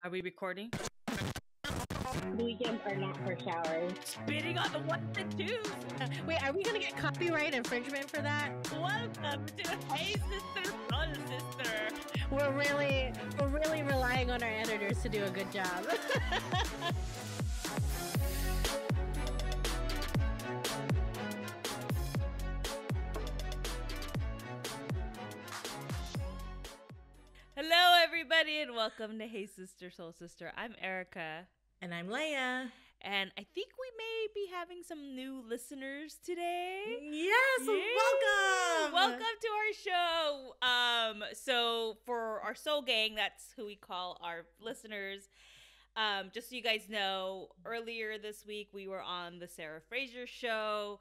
Are we recording? Weekends are not for showers. Spitting on the ones and twos. Wait, are we gonna get copyright infringement for that? Welcome to Hey Sister, Son Sister. We're really relying on our editors to do a good job. Hello, everybody, and welcome to Hey Sister, Soul Sister. I'm Erica. And I'm Leia. And I think we may be having some new listeners today. Yes, welcome! Welcome to our show. So for our soul gang, that's who we call our listeners. Just so you guys know, earlier this week we were on the Sarah Fraser show.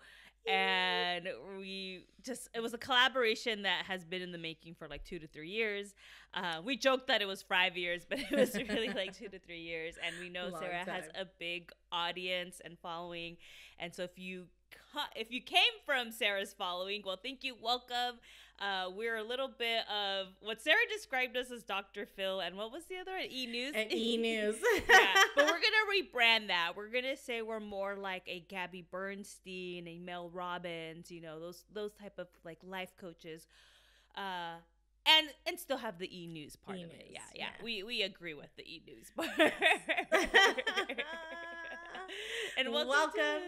And it was a collaboration that has been in the making for like 2 to 3 years. We joked that it was 5 years, but it was really like 2 to 3 years. And we know Sarah has a big audience and following. And so if you came from Sarah's following, well, thank you. Welcome. We're a little bit of what Sarah described us as Dr. Phil, and what was the other one? E-News? E-News. Yeah, but we're going to rebrand that. We're going to say we're more like a Gabby Bernstein, a Mel Robbins, you know, those type of like life coaches. And still have the E-News part of it. Yeah. We agree with the E-News part. And welcome.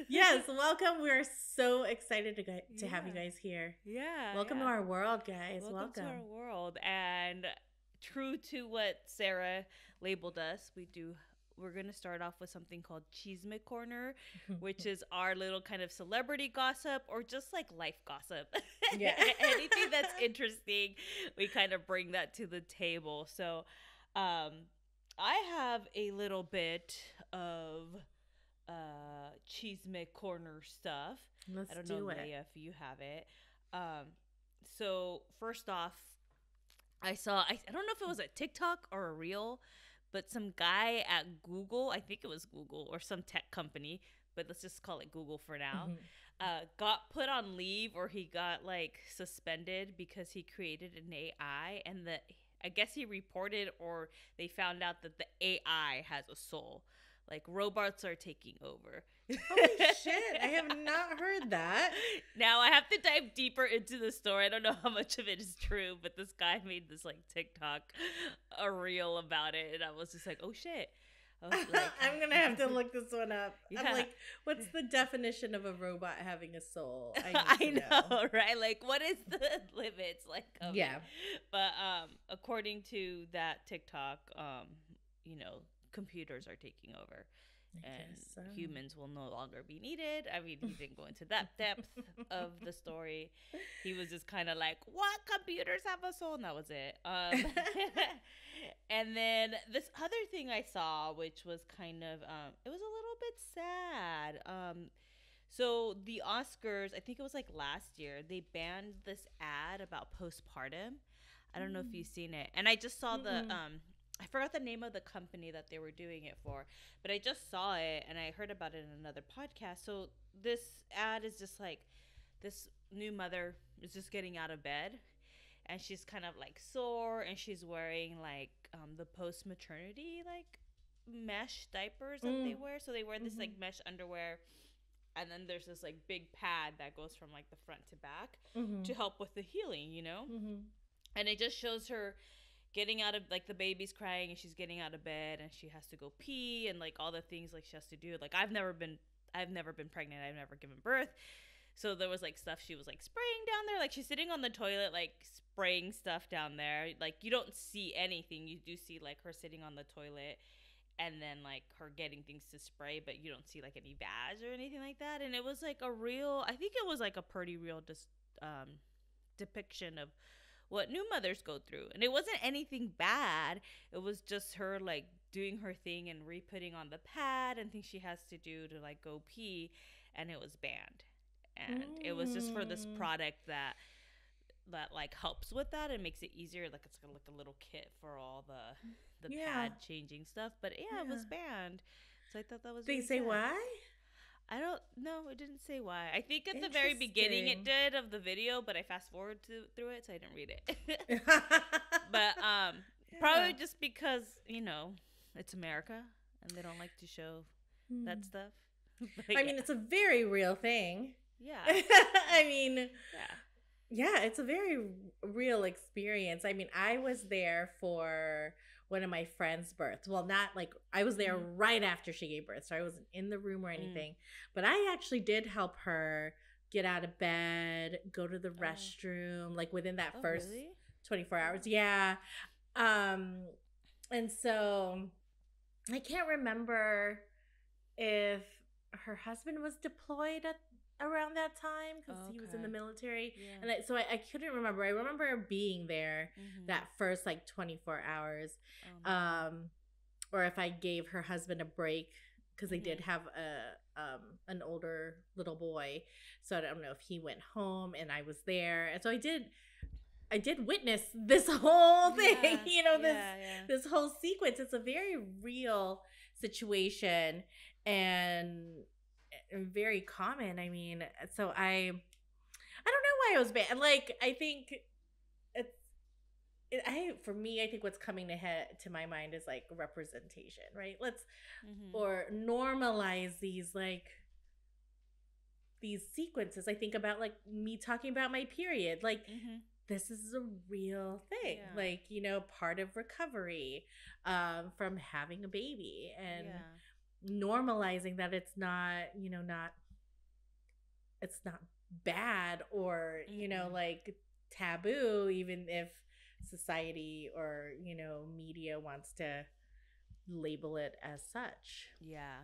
Yes, welcome. We're so excited to have you guys here. Yeah. Welcome to our world, guys. Welcome to our world. And true to what Sarah labeled us, we're going to start off with something called Chisme Corner, which is our little kind of celebrity gossip or just like life gossip. Yeah. Anything that's interesting, we kind of bring that to the table. So I have a little bit of Chisme Corner stuff. Let's I don't do know, it. Leia, if you have it. So first off, I don't know if it was a TikTok or a reel, but some guy at Google, I think it was Google or some tech company, but let's just call it Google for now, got put on leave, or he got like suspended because he created an AI, and I guess he reported, or they found out that the AI has a soul. Like robots are taking over. Holy shit, I have not heard that. Now I have to dive deeper into the story. I don't know how much of it is true, but this guy made this like TikTok, a reel about it, and I was just like, oh shit. I was like, I'm gonna have to look this one up. Yeah. I'm like, what's the definition of a robot having a soul? I know, right? Like, what is the limits? Like, yeah. But according to that TikTok, computers are taking over. Humans will no longer be needed. I mean, he didn't go into that depth of the story. He was just kind of like, what? Computers have a soul? And that was it. And then this other thing I saw, which was kind of, it was a little bit sad. So the Oscars, I think it was like last year, they banned this ad about postpartum. I don't know if you've seen it. And I just saw I forgot the name of the company that they were doing it for, but I just saw it and I heard about it in another podcast. So this ad is just like this new mother is just getting out of bed, and she's kind of like sore, and she's wearing like the post-maternity like mesh diapers that they wear. So they wear this like mesh underwear, and then there's this like big pad that goes from like the front to back to help with the healing, you know? And it just shows her getting out of, like, the baby's crying and she's getting out of bed and she has to go pee and like all the things like she has to do. Like I've never been pregnant. I've never given birth. So there was like stuff she was like spraying down there. Like she's sitting on the toilet, like spraying stuff down there. Like you don't see anything. You do see like her sitting on the toilet and then like her getting things to spray, but you don't see like any bags or anything like that. And it was like I think it was like a pretty real depiction of what new mothers go through. And it wasn't anything bad. It was just her like doing her thing and re-putting on the pad and things she has to do to like go pee, and it was banned. And it was just for this product that like helps with that and makes it easier. Like it's like a little kit for all the pad changing stuff. But yeah, it was banned. So I thought that was They really say sad. why? I don't know. It didn't say why. I think at the very beginning it did of the video, but I fast forward through it, so I didn't read it. But Probably just because, it's America and they don't like to show that stuff. I mean, it's a very real thing. Yeah. I mean, yeah, it's a very real experience. I mean, I was there for one of my friends' births. Well, not like I was there right after she gave birth, so I wasn't in the room or anything. But I actually did help her get out of bed, go to the restroom, like within that first 24 hours. Yeah. And so I can't remember if her husband was deployed around that time because he was in the military. Yeah. And so I couldn't remember. I remember being there that first like 24 hours. Or if I gave her husband a break because they did have an older little boy. So I don't know if he went home and I was there. And so I did witness this whole thing, this whole sequence. It's a very real situation and very common. I mean, so I don't know why I was bad. Like, I think for me, I think what's coming to my mind is like representation, right? Let's or normalize these sequences. I think about like me talking about my period, like this is a real thing, like, part of recovery from having a baby and normalizing that it's not, it's not bad or, like taboo, even if society or, media wants to label it as such. Yeah.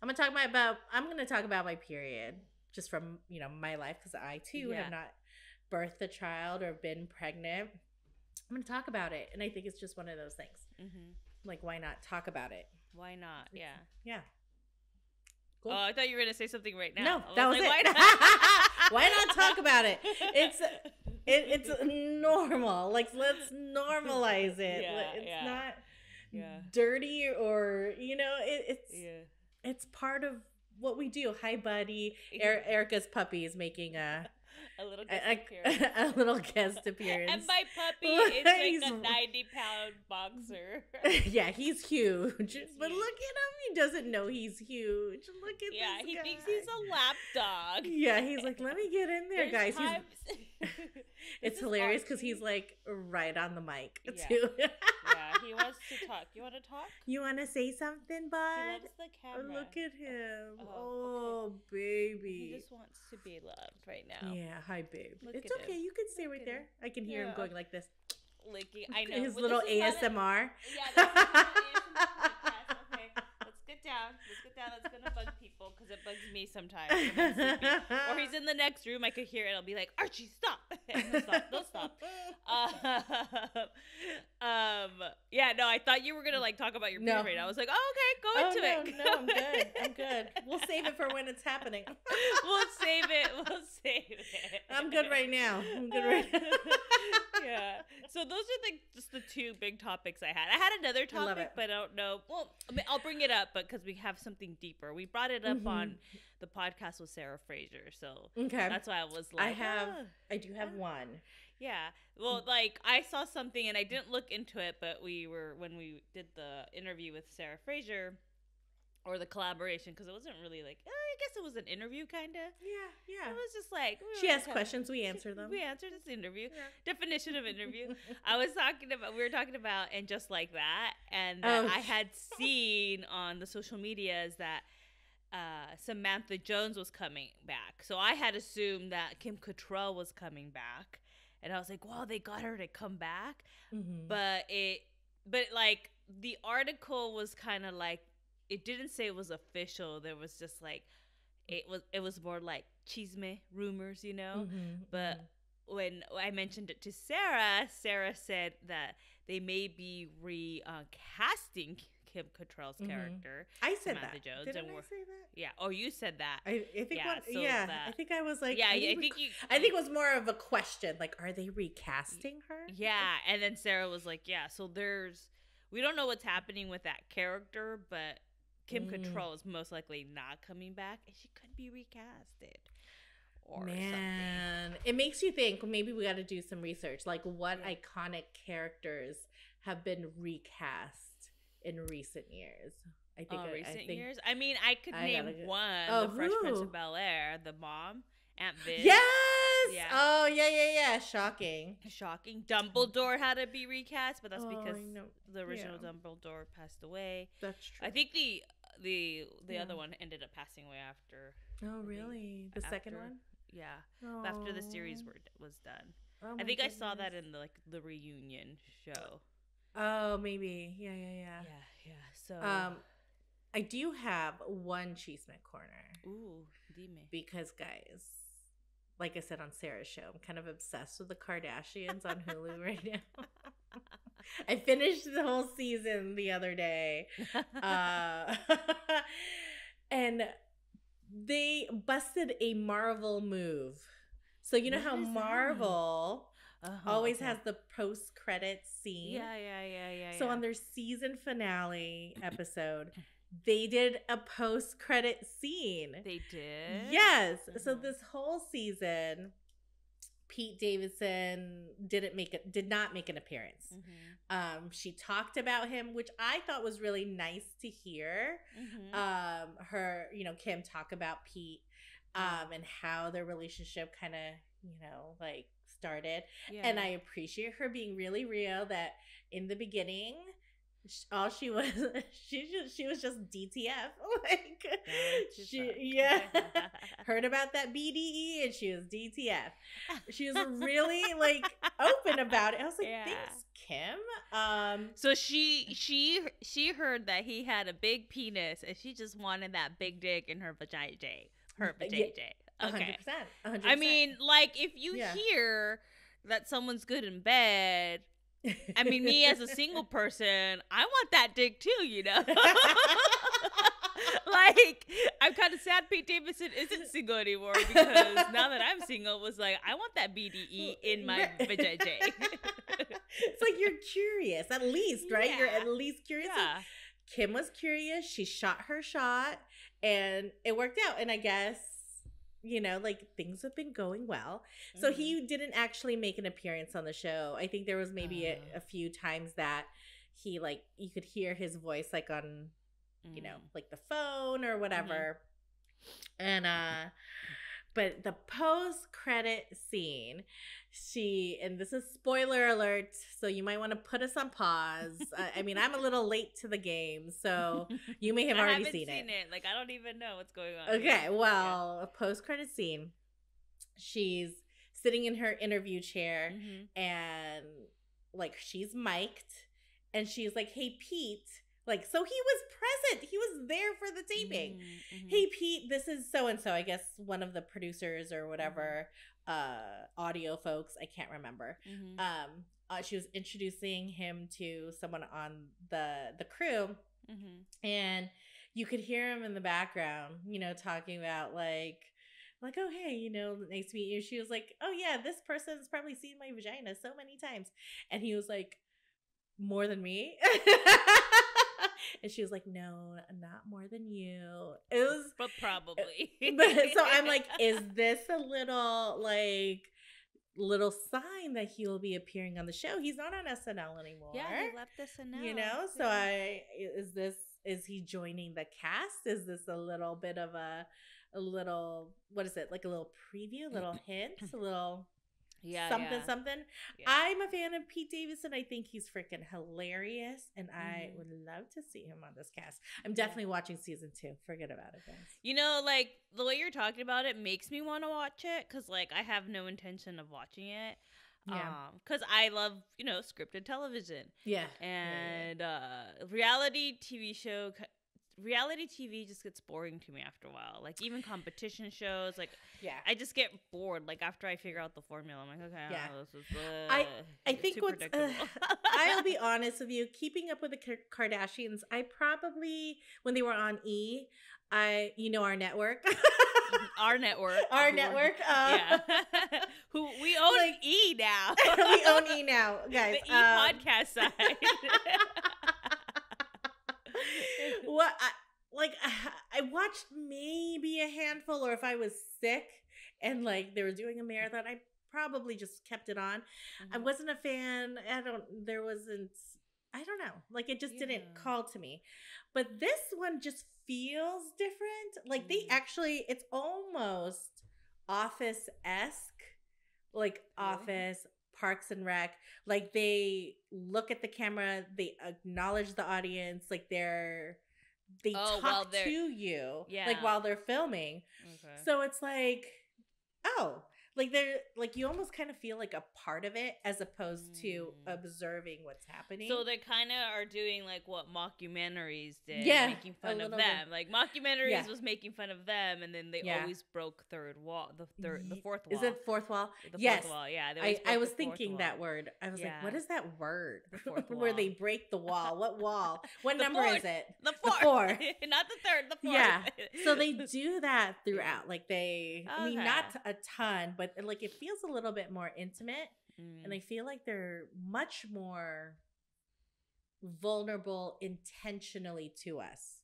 I'm going to talk about my period just from, my life because I too have not birthed a child or been pregnant. I'm going to talk about it. And I think it's just one of those things. Like, why not talk about it? Why not? Yeah. Yeah. Cool. Oh, I thought you were going to say something right now. No, that was it. Why not? Why not talk about it? It's normal. Like, let's normalize it. It's not dirty or, it's part of what we do. Hi, buddy. Erica's puppy is making a little guest appearance. And my puppy is like a 90-pound boxer. Yeah, he's huge. But look at him. He doesn't know he's huge. Look at this guy. He thinks he's a lap dog. Yeah, he's like, let me get in there, guys. It's hilarious because he's like right on the mic, too. He wants to talk. You want to talk? You want to say something, bud? He loves the camera. Look at him. Oh, baby. He just wants to be loved right now. Yeah, hi, babe. It's okay. You can stay right there. I can hear him going like this. Licking. I know. His little ASMR. Okay, let's get down. That's going to bug people because it bugs me sometimes. Or he's in the next room. I could hear it. I'll be like, Archie, stop. Don't stop. Yeah, no, I thought you were going to like talk about your period. I was like, oh, okay, go into it. No, I'm good. We'll save it for when it's happening. We'll save it. I'm good right now. Yeah. So those are just the two big topics I had. I had another topic, but I don't know. Well, I mean, I'll bring it up, but because we have something deeper. We brought it up on the podcast with Sarah Fraser, so that's why I was like, I do have one. Yeah. Well, like I saw something and I didn't look into it, but when we did the interview with Sarah Fraser. Or the collaboration, because it wasn't really like, I guess it was an interview, kind of. Yeah. It was just like... She asked questions, we answer them. We answered this interview. Yeah. Definition of interview. We were talking about, and just like that, and that I had seen on the social medias that Samantha Jones was coming back. So I had assumed that Kim Cattrall was coming back. And I was like, wow, they got her to come back. But like, the article was kind of like, it didn't say it was official. There was just like, it was more like chisme, rumors, But when I mentioned it to Sarah said that they may be recasting Kim Cattrall's character. I said Samantha that. Jones, Didn't I say that? Yeah. Oh, you said that. I think. I think I was like. Yeah. I think it was more of a question. Like, are they recasting her? Yeah. And then Sarah was like, yeah. So we don't know what's happening with that character, but Kim Cattrall is most likely not coming back, and she could be recasted. or Man, it makes you think. Maybe we got to do some research. Like, what iconic characters have been recast in recent years? I think recent years. I mean, I could name one. Oh, the Fresh Prince of Bel-Air, the mom, Aunt Viv. Yes. Yeah. Oh, yeah. Shocking. Dumbledore had to be recast, but that's because the original Dumbledore passed away. That's true. I think the other one ended up passing away after. Oh, really? The second one? Yeah. Oh. After the series was done. Oh, I think I saw that in the reunion show. Oh, maybe. Yeah. Yeah. So I do have one Cheeseman corner. Ooh, dime. Because, guys, like I said on Sarah's show, I'm kind of obsessed with the Kardashians on Hulu right now. I finished the whole season the other day. And they busted a Marvel move. So you know how Marvel always has the post-credit scene? Yeah. So on their season finale episode, they did a post-credit scene. They did? Yes. So this whole season, Pete Davidson did not make an appearance. She talked about him, which I thought was really nice to hear. Her, Kim talk about Pete and how their relationship kind of, started. Yeah. And I appreciate her being really real that in the beginning, all she was just DTF. Heard about that BDE and she was DTF. She was really open about it. I was like, thanks, Kim. So she heard that he had a big penis and she just wanted that big dick in her vajayjay. Okay. 100%. I mean, if you hear that someone's good in bed, I mean, me as a single person, I want that dick too, I'm kind of sad Pete Davidson isn't single anymore because now that I'm single, was I want that BDE in my vajayjay. It's you're curious, at least, right? Yeah. You're at least curious. Yeah. So Kim was curious. She shot her shot, and it worked out. And I guess, things have been going well. So he didn't actually make an appearance on the show. I think there was maybe a few times that he, you could hear his voice, on, the phone or whatever. And, but the post-credit scene, and this is spoiler alert, so you might want to put us on pause. I mean, I'm a little late to the game, so you may have already seen it. I don't even know what's going on. Okay, well, a post-credit scene. She's sitting in her interview chair, and, she's mic'd, and she's like, hey, Pete. So he was present. He was there for the taping. Hey, Pete, this is so-and-so. I guess one of the producers or whatever, audio folks. I can't remember. She was introducing him to someone on the crew. And you could hear him in the background, talking about oh, hey, nice to meet you. She was like, oh, yeah, this person's probably seen my vagina so many times. And he was like, more than me? And she was like, no, not more than you. It was, but probably. So I'm like, is this a little sign that he will be appearing on the show? He's not on SNL anymore. Yeah, he left SNL. So is he joining the cast? Is this a little bit of a little, what is it? A little preview, a little hint, a little... something. Yeah. I'm a fan of Pete Davidson. I think he's freaking hilarious, and I would love to see him on this cast. I'm definitely watching season 2. Forget about it, guys. The way you're talking about it makes me want to watch it because, I have no intention of watching it. Yeah. Because I love, scripted television. Yeah. And reality TV just gets boring to me after a while. Even competition shows, I just get bored. After I figure out the formula, I'm like, okay, this is I think what's I'll be honest with you, keeping up with the Kardashians, I probably, when they were on E, our network. Our network. Who we own E now. We own E now, guys. The E podcast side. What I watched maybe a handful, or if I was sick and like they were doing a marathon, I probably just kept it on. I wasn't a fan. I don't know. Like it just didn't call to me. But this one just feels different. Like they actually, it's almost Office-esque, like Office, Parks and Rec. Like they look at the camera, they acknowledge the audience, like they talk to you, like while they're filming. Okay. So it's like, oh, like they're like you almost kind of feel like a part of it as opposed to observing what's happening. So they kind of are doing like what mockumentaries did, making fun of them. Bit. Like mockumentaries was making fun of them, and then they always broke third wall, the fourth wall. Is it fourth wall? The fourth wall, yeah. I was thinking that word. I was like, what is that word? The fourth wall. Where they break the wall. What wall? What number is it? The fourth. Not the third. The fourth. Yeah. So they do that throughout. Like they, I mean, not a ton, but like it feels a little bit more intimate, and I feel like they're much more vulnerable intentionally to us.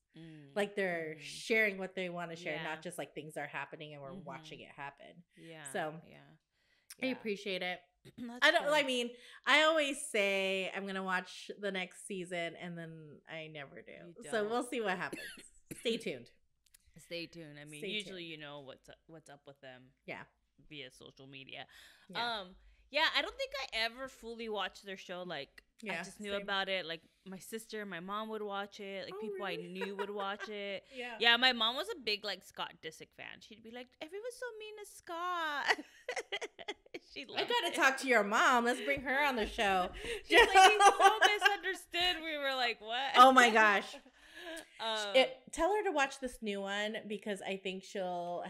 Like they're sharing what they want to share, not just like things are happening and we're watching it happen. So I appreciate it. I mean, I always say I'm gonna watch the next season, and then I never do. So we'll see what happens. Stay tuned. Stay tuned. I mean, usually you know what's up with them. Yeah. Via social media. I don't think I ever fully watched their show. Like I just knew about it. Like my sister and my mom would watch it. Like people really? I knew would watch it. Yeah, my mom was a big like Scott Disick fan. She'd be like, everyone's so mean to Scott. I gotta talk to your mom. Let's bring her on the show. She's like, he's so misunderstood. We were like, what? Oh my gosh. Tell her to watch this new one, because I think she'll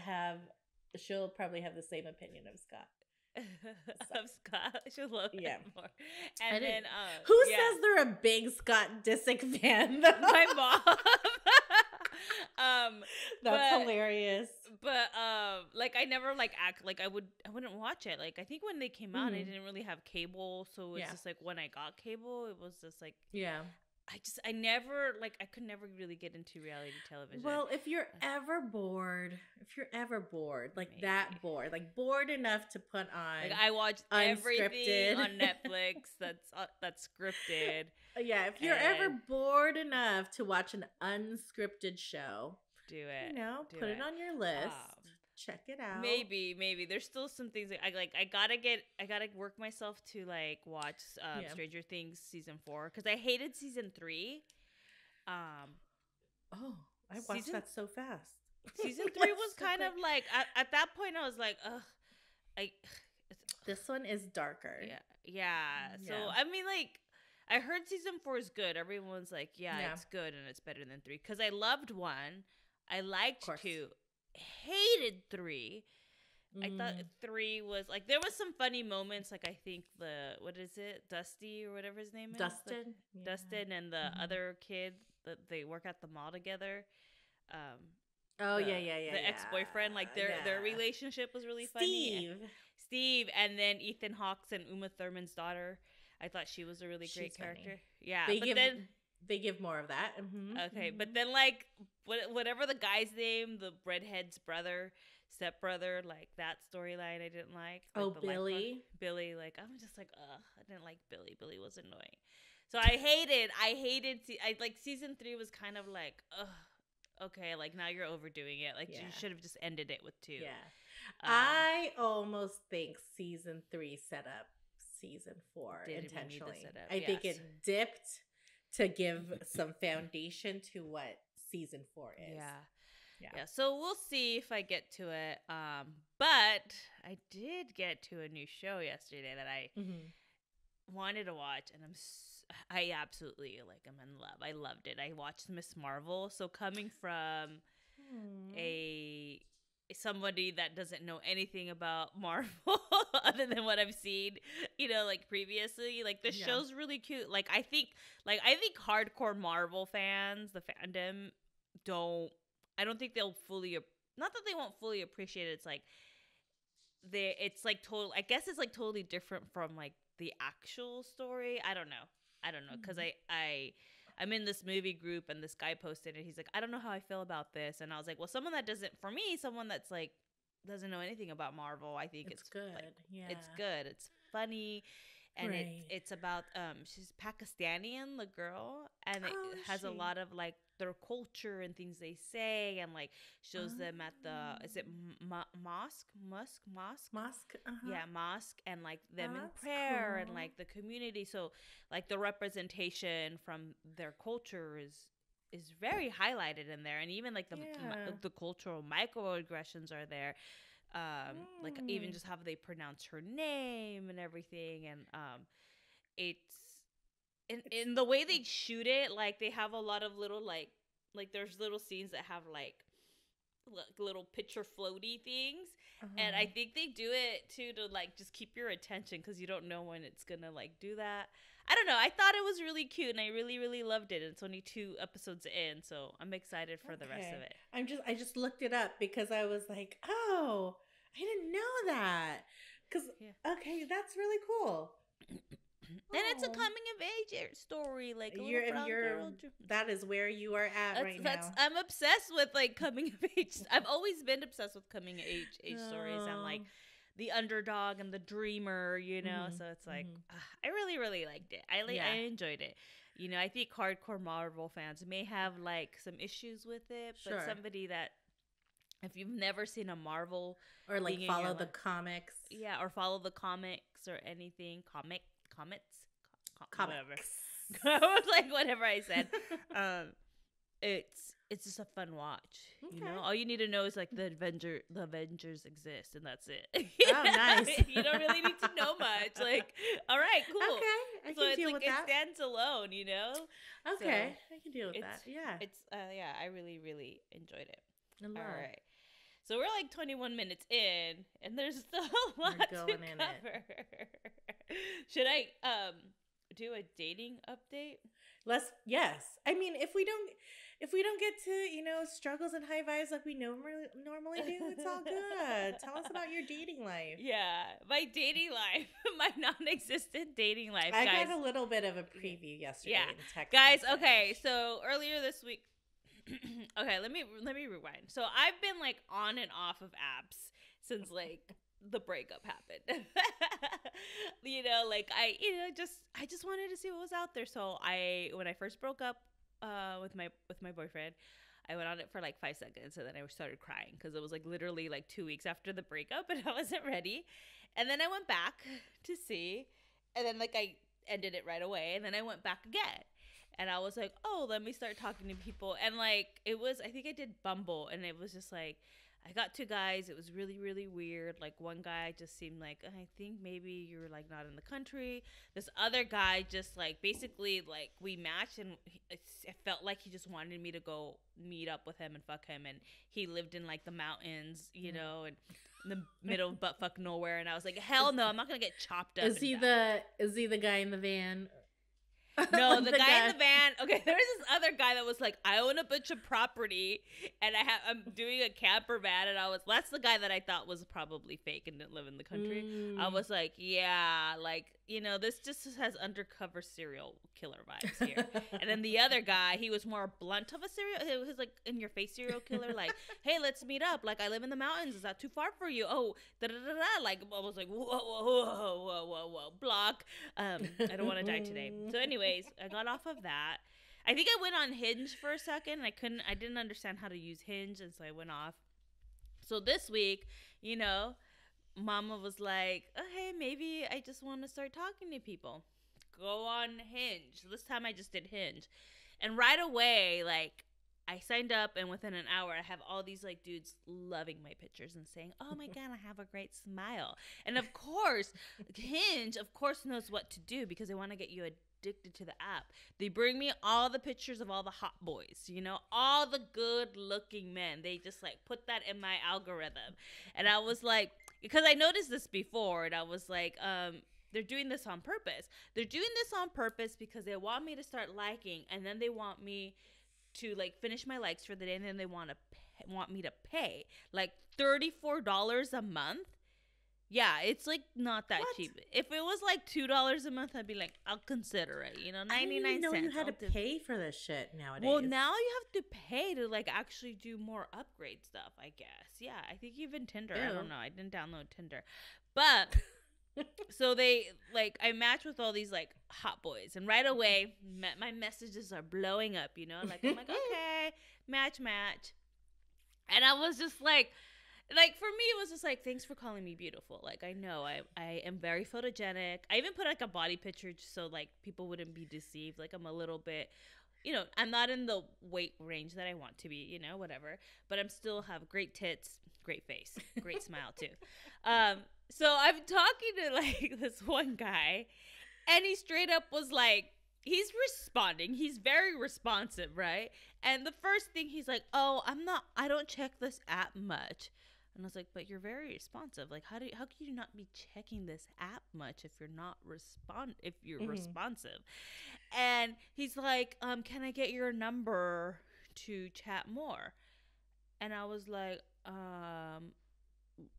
probably have the same opinion of Scott. Of Scott, she'll love him more. And then, who says they're a big Scott Disick fan? My mom. That's hilarious. But like I never like act like I wouldn't watch it. Like I think when they came out, I didn't really have cable, so it was just like when I got cable, it was just like I never like I could never really get into reality television. Well, if you're ever bored, like maybe. That bored, like bored enough to put on, like I watch everything on Netflix that's scripted. Yeah, if you're ever bored enough to watch an unscripted show, do it. You know, put it on your list. Check it out. Maybe there's still some things that I gotta work myself to like watch Stranger Things season 4, because I hated season 3. I watched that so fast. Season 3 was kind of like at that point I was like, this one is darker. Yeah. So I mean, like I heard season 4 is good. Everyone's like, it's good and it's better than 3, because I loved 1. I liked 2. Hated 3. I thought 3 was like there was some funny moments, like I think Dusty or whatever his name is, Dustin and the other kid that they work at the mall together. The ex-boyfriend, like their relationship was really funny. Steve, and then Ethan Hawke's and Uma Thurman's daughter. I thought she was a really great character. Funny. Yeah, they give more of that. Okay, but then like whatever the guy's name, the redhead's stepbrother, like that storyline I didn't like. Billy. Billy, like I'm just like, I didn't like Billy. Billy was annoying. So I hated. I like season 3 was kind of like, okay, like now you're overdoing it. Like you should have just ended it with 2. Yeah, I almost think season 3 set up season 4 intentionally. I think it dipped to give some foundation to what season 4 is. Yeah. So we'll see if I get to it. But I did get to a new show yesterday that I wanted to watch, and I absolutely I'm in love. I loved it. I watched Miss Marvel. So coming from somebody that doesn't know anything about Marvel other than what I've seen, like previously, like the show's really cute. Like I think hardcore Marvel fans, the fandom, I don't think they'll fully, not that they won't fully appreciate it. It's like it's like total. I guess it's like totally different from like the actual story. I don't know, because I'm in this movie group, and this guy posted it. He's like, I don't know how I feel about this. And I was like, well, someone that's like doesn't know anything about Marvel, I think it's good. Like, yeah, it's good. It's funny, and right. it's about she's Pakistani, the girl, and it Oh, has a she. lot of like their culture and things they say, and like shows them at the is it mosque Mosque. yeah, mosque, and like them Oh, in that's prayer and cool. like the community. So like the representation from their culture is very highlighted in there, and even like Yeah. the cultural microaggressions are there, like even Mm. just how they pronounce her name and everything, and it's in the way they shoot it, like they have a lot of little like there's little scenes that have like little picture floaty things, and I think they do it too to like just keep your attention because you don't know when it's gonna like do that. I don't know, I thought it was really cute and I really really loved it. It's only 2 episodes in, so I'm excited for the rest of it. I just looked it up because I was like, oh, I didn't know that. Because Yeah. okay, that's really cool. And it's a coming of age story, like a little brown girl. That is where you are at right now. I'm obsessed with like coming of age. I've always been obsessed with coming of age stories and like the underdog and the dreamer, you know. So it's like I really really liked it. I enjoyed it. You know, I think hardcore Marvel fans may have like some issues with it, but somebody that if you've never seen a Marvel or like follow the comics, or follow the comics or anything, comics, whatever. Like whatever I said, it's just a fun watch. Okay. You know, all you need to know is like the Avengers exist, and that's it. Oh, nice. You don't really need to know much. Like, all right, cool. Okay, I can deal with that. It stands alone, you know. Okay, so I can deal with that. Yeah, it's I really really enjoyed it. All right. So we're like 21 minutes in, and there's still a lot to cover. Should I do a dating update? Yes. I mean, if we don't get to struggles and high vibes like we normally do, it's all good. Tell us about your dating life. Yeah, my dating life, my non-existent dating life. I got a little bit of a preview yesterday. Yeah, in text guys. message. Okay, so earlier this week. Okay, let me rewind. So I've been like on and off of apps since like the breakup happened. You know, like I just wanted to see what was out there. So when I first broke up with my boyfriend, I went on it for like 5 seconds, and then I started crying because it was like literally like 2 weeks after the breakup, and I wasn't ready. And then I went back to see, and then like I ended it right away, and then I went back again. And I was like, oh, let me start talking to people. And like, I think I did Bumble, and it was just like, I got 2 guys. It was really, really weird. Like one guy just seemed like, I think maybe you're like not in the country. This other guy just like, basically like we matched, and it felt like he just wanted me to go meet up with him and fuck him. And he lived in like the mountains, you know, and in the middle of buttfuck nowhere. And I was like, hell no, I'm not going to get chopped up. Is he the guy in the van? No, the guy in the van. Okay, there was this other guy that was like, I own a bunch of property, and I'm doing a camper van, and that's the guy that I thought was probably fake and didn't live in the country. I was like, yeah, like, you know, this just has undercover serial killer vibes here. And then the other guy, he was more blunt of a serial. He was like in your face serial killer, like, hey, let's meet up. Like, I live in the mountains. Is that too far for you? Oh, da da da da. Like, I was like, whoa, block. I don't want to die today. So, anyways, I got off of that. I think I went on Hinge for a second. I didn't understand how to use Hinge, and so I went off. So this week, you know, Mama was like, oh, hey, maybe I just want to start talking to people. Go on Hinge. This time I just did Hinge. And right away, like, I signed up, and within an hour, I have all these, like, dudes loving my pictures and saying, oh, my God, I have a great smile. And, of course, Hinge, of course, knows what to do because they want to get you addicted to the app. They bring me all the pictures of all the hot boys, you know, all the good-looking men. They just, like, put that in my algorithm. And I was like, because I noticed this before, and I was like, they're doing this on purpose. They're doing this on purpose because they want me to start liking, and then they want me to like finish my likes for the day, and then they want me to pay like $34 a month Yeah, it's like not that What? cheap. If it was like $2 a month, I'd be like, I'll consider it. You know, I didn't even 99 know you cents. had to pay for this shit nowadays. Well, now you have to pay to like actually do more upgrade stuff, I guess. Yeah, I think even Tinder. Ew. I don't know. I didn't download Tinder. But so they like I match with all these like hot boys, and right away my messages are blowing up, you know? Like I'm like, "Okay, match. And I was just like for me it was just like, thanks for calling me beautiful. Like I know I am very photogenic. I even put like a body picture just so like people wouldn't be deceived. Like I'm a little bit, you know, I'm not in the weight range that I want to be, you know, whatever. But I'm still have great tits, great face, great smile too. So I'm talking to like this one guy, and he straight up was like, he's responding. He's very responsive, right? And the first thing he's like, "Oh, I don't check this app much." And I was like, "But you're very responsive. Like, how can you not be checking this app much if you're not responsive?" And he's like, "Can I get your number to chat more?" And I was like,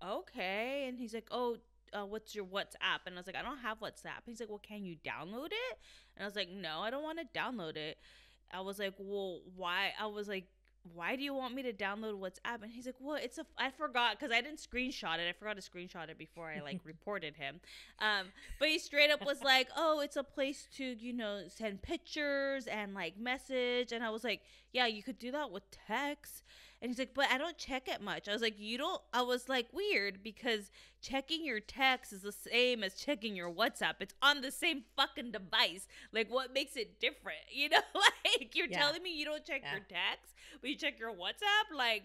"Okay." And he's like, "Oh, what's your WhatsApp?" And I was like, "I don't have WhatsApp." He's like, "Well, can you download it?" And I was like, "No, I don't want to download it." I was like, "Well, why?" I was like, "Why do you want me to download WhatsApp?" And he's like, "Well, I forgot because I didn't screenshot it. I forgot to screenshot it before I like reported him." But he straight up was like, "Oh, it's a place to, you know, send pictures and like message." And I was like, "Yeah, you could do that with text." And he's like, "But I don't check it much." I was like, "You don't?" I was like, weird, because checking your text is the same as checking your WhatsApp. It's on the same fucking device. Like, what makes it different? You know, like you're telling me you don't check your text, but you check your WhatsApp? Like,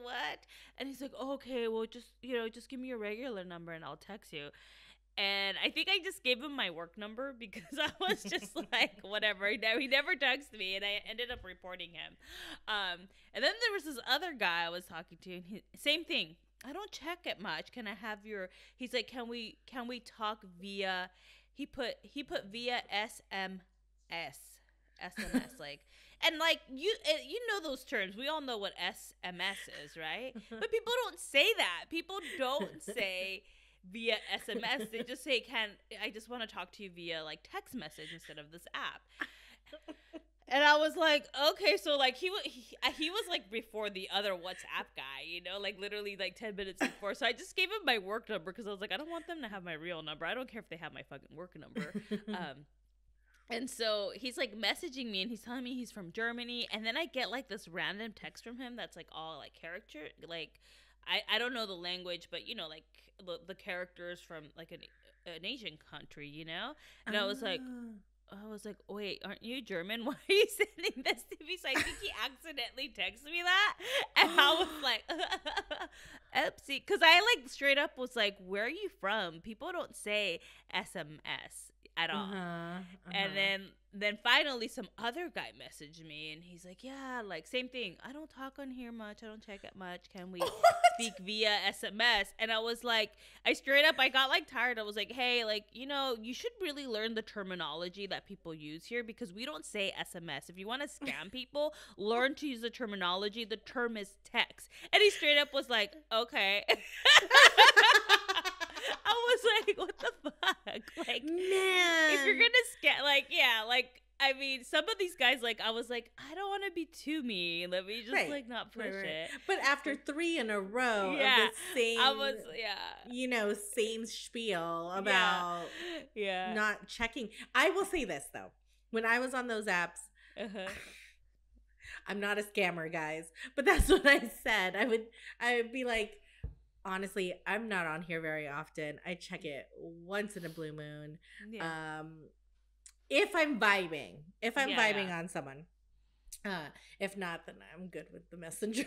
what? And he's like, "Oh, okay, well, just, you know, just give me your regular number and I'll text you." And I think I just gave him my work number because I was just like, whatever. He never texted me, and I ended up reporting him. And then there was this other guy I was talking to, and same thing. "I don't check it much. Can I have your?" He's like, "Can we talk via?" He put via SMS like, and like you know those terms. We all know what SMS is, right? But people don't say that. People don't say via SMS. They just say, I just want to talk to you via like text message instead of this app." And I was like, okay, so like he was like before the other WhatsApp guy, you know, like literally like 10 minutes before. So I just gave him my work number because I was like, I don't want them to have my real number. I don't care if they have my fucking work number. And so he's like messaging me, and he's telling me he's from Germany, and then I get like this random text from him that's like all like character, like I don't know the language, but you know, like the characters from like an Asian country, you know. And I was like, "Wait, aren't you German? Why are you sending this to me?" So I think he accidentally texted me that, and I was like, oopsie, because I like straight up was like, "Where are you from? People don't say SMS at all." And then finally some other guy messaged me, and he's like, "Yeah, like same thing. I don't talk on here much. I don't check it much. Can we speak via SMS?" And I was like, I got like tired. I was like, "Hey, like, you know, you should really learn the terminology that people use here, because we don't say SMS. If you want to scam people, learn to use the terminology. The term is text." And he straight up was like, "Okay." I was like, what the fuck? Like, man, if you're gonna scam, like, yeah, like, I mean, some of these guys, like, I was like, I don't want to be too mean. Let me just like not push it. But after 3 in a row of the same, you know, same spiel about not checking. I will say this though, when I was on those apps, I'm not a scammer, guys, but that's what I said. I would be like, honestly, I'm not on here very often. I check it once in a blue moon. Yeah. If I'm vibing on someone. If not, then I'm good with the messenger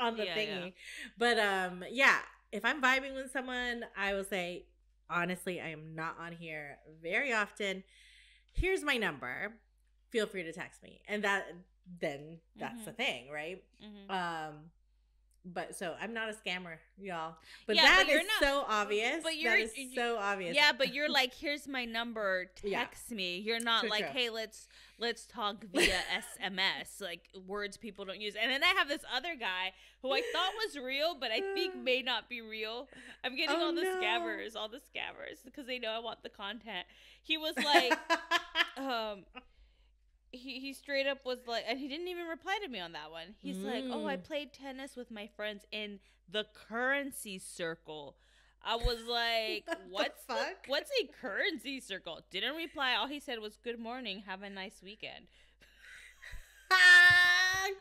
on the thingy. Yeah. But if I'm vibing with someone, I will say, honestly, I am not on here very often. Here's my number. Feel free to text me. And that's the thing, right? But so I'm not a scammer, y'all. But Yeah, that but you're is not, so obvious. but That is so obvious. Yeah, but you're like, here's my number, text me. You're not True, like, true. hey, let's talk via SMS, like words people don't use. And then I have this other guy who I thought was real, but I think may not be real. I'm getting all the scammers because they know I want the content. He was like, he straight up was like, and he didn't even reply to me on that one. He's like, oh, I played tennis with my friends in the currency circle. I was like, what's a currency circle? Didn't reply. All he said was, good morning, have a nice weekend. I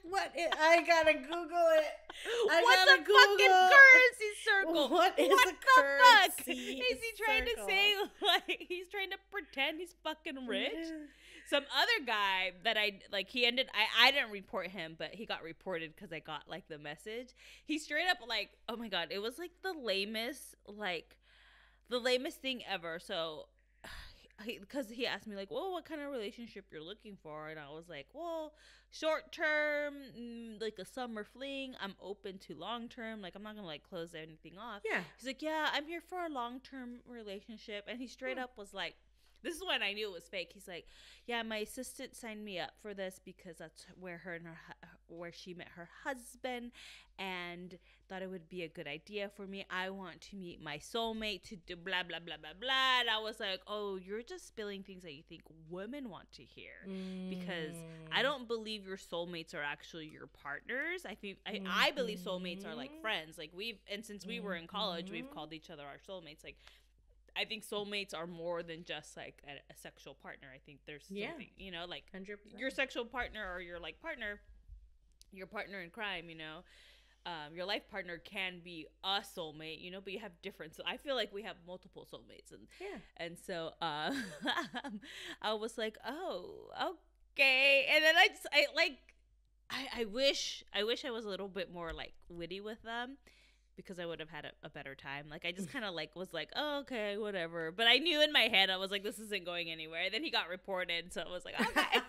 gotta Google it. What's a fucking currency circle? What is what a the currency fuck? Is he trying to say, like, he's trying to pretend he's fucking rich? Some other guy that I didn't report him, but he got reported because I got like the message. He straight up like, oh my God, it was like the lamest thing ever. So because he asked me like, well, what kind of relationship you're looking for? And I was like, well, short term, like a summer fling. I'm open to long term. Like, I'm not gonna like close anything off. Yeah. He's like, yeah, I'm here for a long term relationship. And he straight up was like, this is when I knew it was fake. He's like, yeah, my assistant signed me up for this because that's where where she met her husband, and thought it would be a good idea for me. I want to meet my soulmate to do blah blah blah blah blah. And I was like, oh, you're just spilling things that you think women want to hear, because I don't believe your soulmates are actually your partners. I believe soulmates are like friends. Like since we were in college, we've called each other our soulmates. Like, I think soulmates are more than just like a sexual partner. I think there's something, like 100%. Your sexual partner or your like partner, your partner in crime, your life partner can be a soulmate, but you have different. So I feel like we have multiple soulmates, and so I was like, oh, okay. And then I wish I was a little bit more like witty with them, because I would have had a better time. Like, I just kind of like was like, oh, okay, whatever. But I knew in my head, I was like, this isn't going anywhere. And then he got reported, so I was like, okay.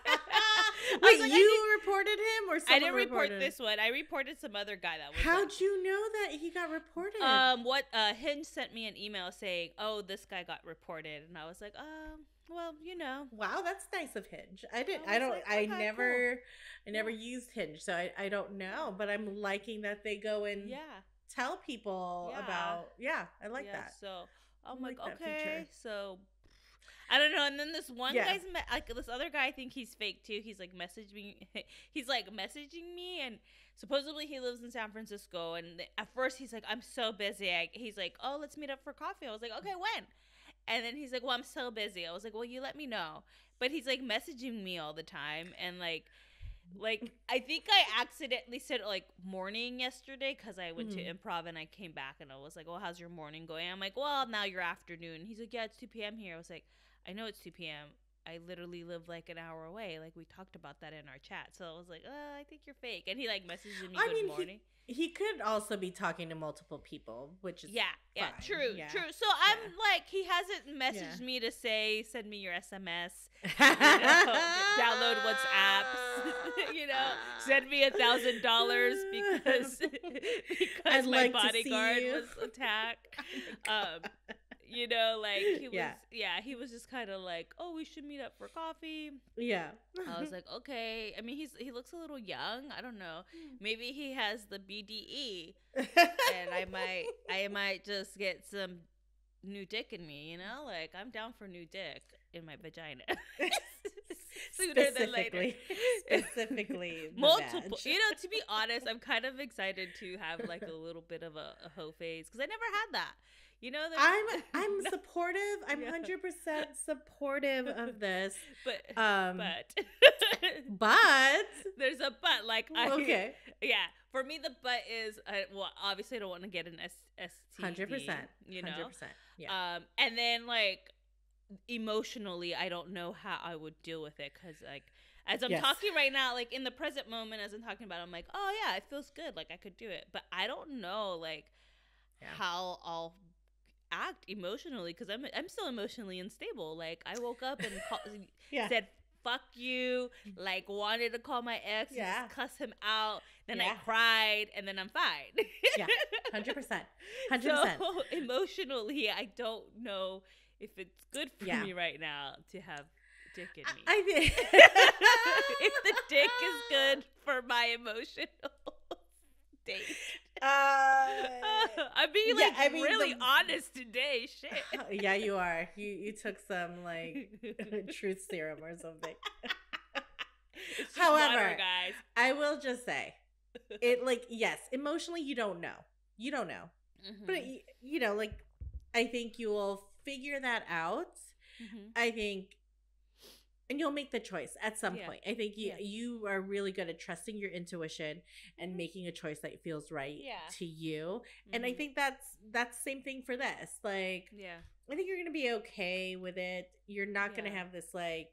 Wait, like, you reported him, or someone I didn't report this one. I reported some other guy that was. How'd you know that he got reported? Hinge sent me an email saying, oh, this guy got reported, and I was like, well, Wow, that's nice of Hinge. I never used Hinge, so I don't know, but I'm liking that they go and tell people about. I like that. So I'm like, okay, so I don't know. And then this one guy's this other guy, I think he's fake too. He's like messaging me, and supposedly he lives in San Francisco. And at first he's like, I'm so busy. He's like, oh, let's meet up for coffee. I was like, okay, when? And then he's like, well, I'm so busy. I was like, well, you let me know. But he's like messaging me all the time, and like I think I accidentally said like morning yesterday because I went to improv and I came back and I was like, well, how's your morning going? I'm like, well, now your afternoon. He's like, yeah, it's 2 p.m. here. I was like, I know it's 2 p.m. I literally live like an hour away. Like, we talked about that in our chat. So I was like, I think you're fake. And he like messaged me good morning. He could also be talking to multiple people, which is fine. True. So I'm like, he hasn't messaged me to say, send me your SMS, download WhatsApp, send me $1,000 because I'd my like bodyguard was attacked. He was just kind of like, oh, we should meet up for coffee. I was like, okay. I mean, he looks a little young. I don't know. Maybe he has the BDE, and I might just get some new dick in me. Like, I'm down for new dick in my vagina. Sooner than later. Specifically, multiple. To be honest, I'm kind of excited to have like a little bit of a hoe phase because I never had that. I'm supportive. I'm 100% supportive of this. But there's a but. Like, okay, for me the but is obviously I don't want to get an STD. 100%. 100%. Yeah. And then like emotionally, I don't know how I would deal with it because like as I'm talking right now, like in the present moment, as I'm talking about it, I'm like, oh yeah, it feels good. Like I could do it, but I don't know like how I'll act emotionally because I'm still emotionally unstable. Like I woke up and said fuck you, like wanted to call my ex and just cuss him out. Then I cried, and then I'm fine. Yeah, 100%. 100%. So emotionally, I don't know if it's good for me right now to have dick in me. I think if the dick is good for my emotional state. I'm being really honest today. Shit. Yeah, you are. You took some like truth serum or something. However, water, guys. I will just say, it like yes, emotionally you don't know, but you know, like I think you will figure that out. I think. And you'll make the choice at some point. I think you are really good at trusting your intuition and making a choice that feels right to you. And I think that's the same thing for this. Like, I think you're going to be okay with it. You're not going to have this like,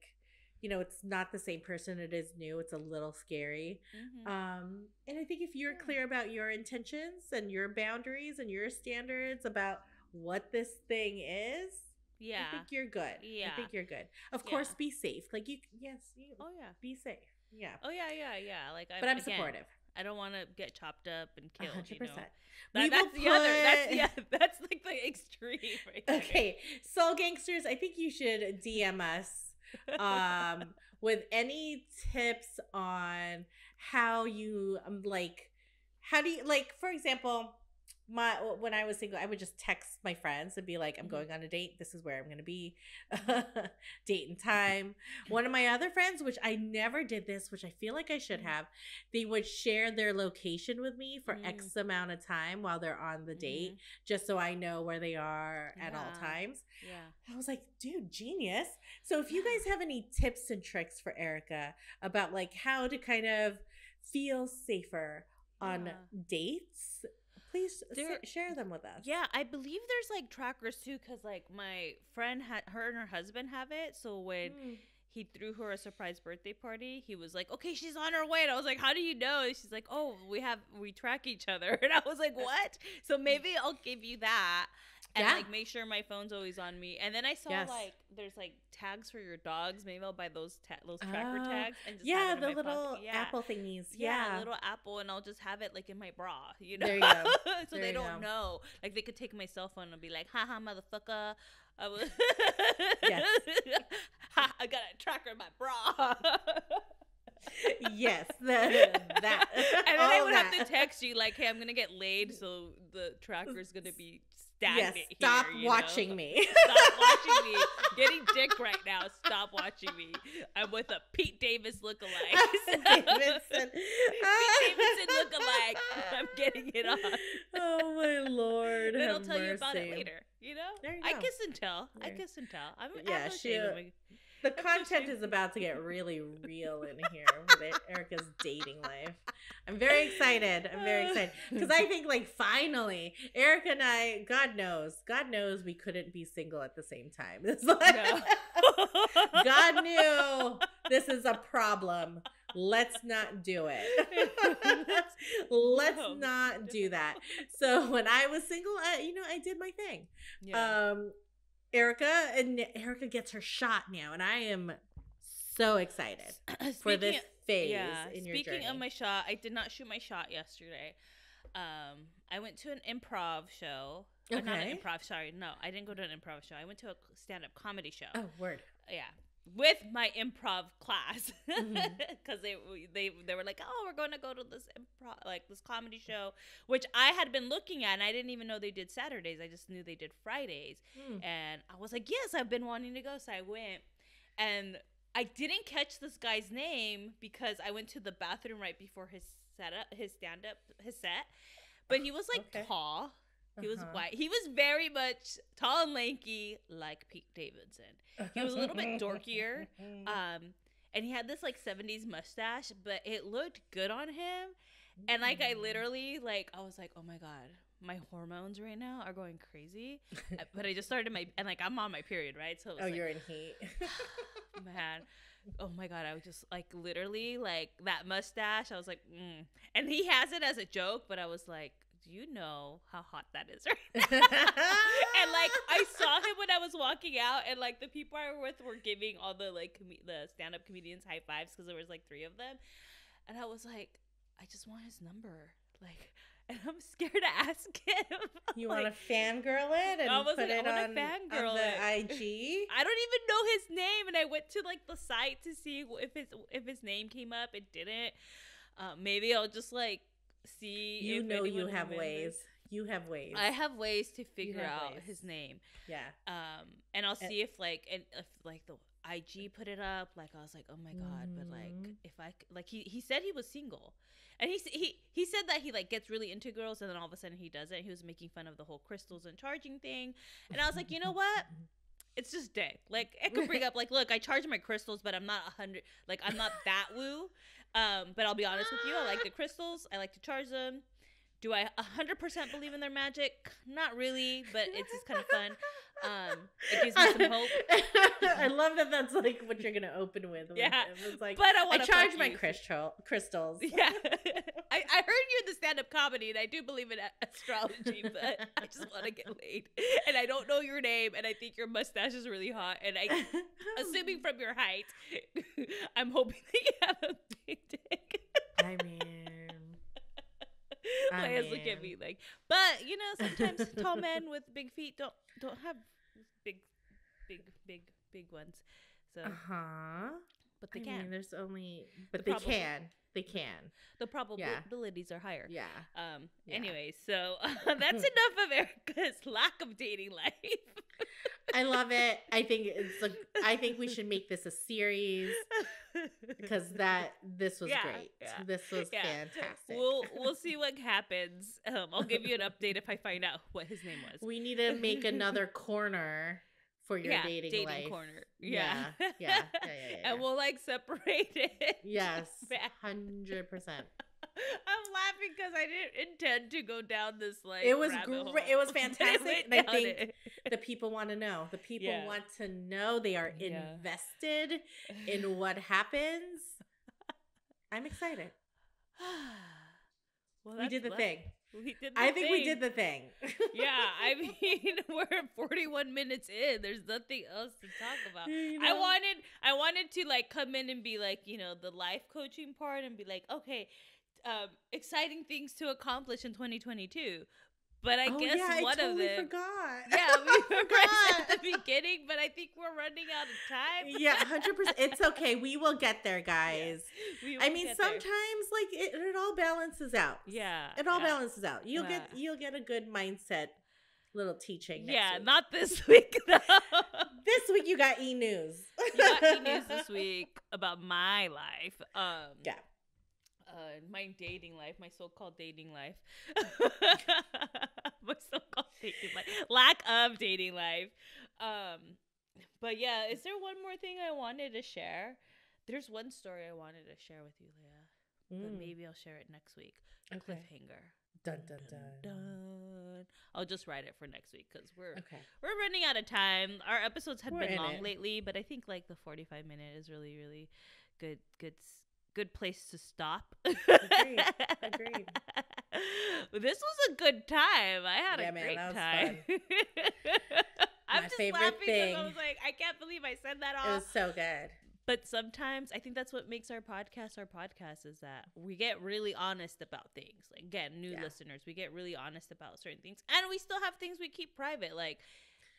you know, it's not the same person. It is new. It's a little scary. And I think if you're clear about your intentions and your boundaries and your standards about what this thing is, I think you're good. I think you're good. Of course, be safe. Like you be safe. Yeah. Oh yeah. Like, but I'm supportive. I don't want to get chopped up and killed. 100%. You know? That's like the extreme. Right there. Okay, Soul Gangsters. I think you should DM us with any tips on how you like. How do you like? For example. When I was single, I would just text my friends and be like, I'm going on a date. This is where I'm going to be. Date and time. One of my other friends, which I never did this, which I feel like I should have, they would share their location with me for X amount of time while they're on the date, just so I know where they are at all times. Yeah. I was like, dude, genius. So if you guys have any tips and tricks for Erica about like how to kind of feel safer on dates, please share them with us. Yeah, I believe there's like trackers too, because like my friend her and her husband have it. So when he threw her a surprise birthday party, he was like, okay, she's on her way. And I was like, how do you know? And she's like, oh, we track each other. And I was like, what? So maybe I'll give you that. And like make sure my phone's always on me. And then I saw like there's like tags for your dogs. Maybe I'll buy those tracker tags and just have it in the my little pocket. Apple thingies. Yeah, little Apple, and I'll just have it like in my bra. You know, there you go. So they don't know. Like they could take my cell phone and be like, haha, motherfucker. I was I got a tracker in my bra. Yes, that. And then I would have to text you like, hey, I'm gonna get laid, so the tracker's gonna be stagnant. Yes, stop watching me. Stop watching me. Getting dick right now. Stop watching me. I'm with a Pete Davis lookalike. Pete Davidson lookalike. I'm getting it on. Oh my Lord. Then I'll tell you about it later. You know? There you go. I kiss and tell. The content is about to get really real in here with Erica's dating life. I'm very excited. Because I think like finally, Erica and I, God knows we couldn't be single at the same time. It's like, God knew this is a problem. Let's not do it. Let's not do that. So when I was single, I did my thing. Yeah. Erica gets her shot now, and I am so excited for this phase in your journey. Speaking of my shot, I did not shoot my shot yesterday. I went to an improv show. Okay. Not an improv, sorry. No, I didn't go to an improv show. I went to a stand-up comedy show. Oh, word. Yeah. With my improv class, because they were like, oh, we're going to go to this improv, like this comedy show, which I had been looking at, and I didn't even know they did Saturdays. I just knew they did Fridays, and I was like, yes, I've been wanting to go, so I went, and I didn't catch this guy's name because I went to the bathroom right before his set, but he was like tall. He was white. He was very much tall and lanky, like Pete Davidson. He was a little bit dorkier, and he had this like 70s mustache, but it looked good on him. And like I literally I was like, oh my god, my hormones right now are going crazy. But I just started and like I'm on my period, right? So it was you're in heat, man. Oh my god, I was just like literally like that mustache. I was like, and he has it as a joke, but I was like, do you know how hot that is right now? And like I saw him when I was walking out, and like the people I were with were giving all the like the stand-up comedians high fives because there was like 3 of them, and I was like, I just want his number, like, and I'm scared to ask him. You want to fangirl it and put it on the IG? I don't even know his name, and I went to like the site to see if his name came up. It didn't. Maybe I'll just like see. You have ways. You have ways. I have ways to figure out his name. Yeah. And I'll see if the IG put it up. Like I was like, oh my god, but like if I like he said he was single, and he said that he like gets really into girls, and then all of a sudden he doesn't. He was making fun of the whole crystals and charging thing, and I was like, you know what? It's just dick. Like I could bring up like, look, I charge my crystals, but I'm not 100. Like I'm not that woo. But I'll be honest with you, I like the crystals. I like to charge them. Do I 100% believe in their magic? Not really, but it's just kind of fun. It gives me some hope. I love that that's like what you're gonna open with. Yeah, it's like, but I charge my crystals. Yeah, I heard you in the stand-up comedy, and I do believe in astrology, but I just want to get laid, and I don't know your name, and I think your mustache is really hot, and assuming from your height, I'm hoping that you have a big dick. I mean. Leia's look at me like, but you know, sometimes tall men with big feet don't have big ones. So, but they can. There's only, but they can. They can. The probabilities are higher. Yeah. Anyway, so that's enough of Erica's lack of dating life. I love it. I think we should make this a series because this was great. Yeah. This was fantastic. We'll see what happens. I'll give you an update if I find out what his name was. We need to make another corner for your dating life. Corner. Yeah. And we'll like separate it. Yes. 100%. I'm laughing because I didn't intend to go down this like. It was great. It was fantastic. And I think the people want to know. The people want to know. They are invested in what happens. I'm excited. Well, we did the thing. I think we did the thing. Yeah, I mean, we're 41 minutes in. There's nothing else to talk about. You know? I wanted to like come in and be like, you know, the life coaching part and be like, okay, exciting things to accomplish in 2022. But I guess one of them. Forgot. Yeah, we forgot at the beginning, but I think we're running out of time. Yeah, 100%. It's okay. We will get there, guys. Yeah, I mean, sometimes like it all balances out. Yeah, it all balances out. You'll get a good mindset. Little teaching. Next week. Not this week though. This week you got e-news. You got e-news this week about my life. My dating life, my so-called dating life. My so-called dating life. Lack of dating life. But yeah, is there one more thing I wanted to share? There's one story I wanted to share with you, Leia. But maybe I'll share it next week. A cliffhanger. Dun, dun, dun, dun. I'll just write it for next week because we're running out of time. Our episodes had been long lately, but I think like the 45-minute is really, really good place to stop. Agreed. This was a good time. I had a great time. I'm My just favorite laughing thing. because I was like, I can't believe I said that all. It was so good. But sometimes I think that's what makes our podcast is that we get really honest about things. Like, again, new listeners, we get really honest about certain things. And we still have things we keep private. Like,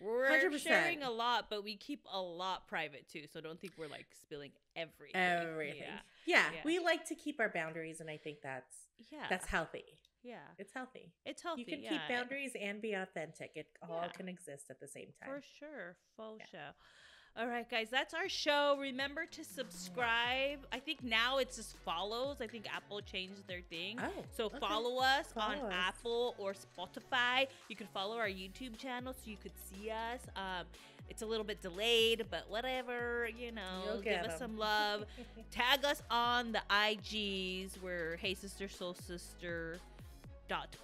we're 100%. Sharing a lot, but we keep a lot private too. So don't think we're like spilling everything. Yeah. We like to keep our boundaries, and I think that's healthy. Yeah. It's healthy. You can keep boundaries and be authentic. It all can exist at the same time. For sure. Show. All right, guys, that's our show. Remember to subscribe. I think now it's just follows. I think Apple changed their thing. Follow us on Apple or Spotify. You can follow our YouTube channel so you could see us. It's a little bit delayed, but whatever, give us some love. Tag us on the IGs. We're Hey Sister Soul Sister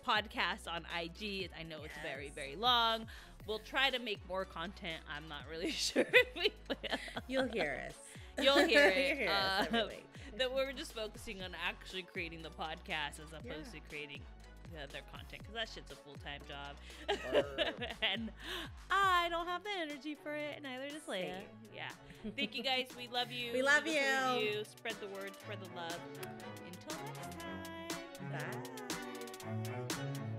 .podcast on IG. I know it's very, very long. We'll try to make more content. I'm not really sure if we will. You'll hear us. You'll hear it. That we're just focusing on actually creating the podcast as opposed to creating their content because that shit's a full-time job. And I don't have the energy for it, and neither does Slay. Yeah. Thank you guys. We love you. We love you. Spread the word, spread the love. Until next time. Bye.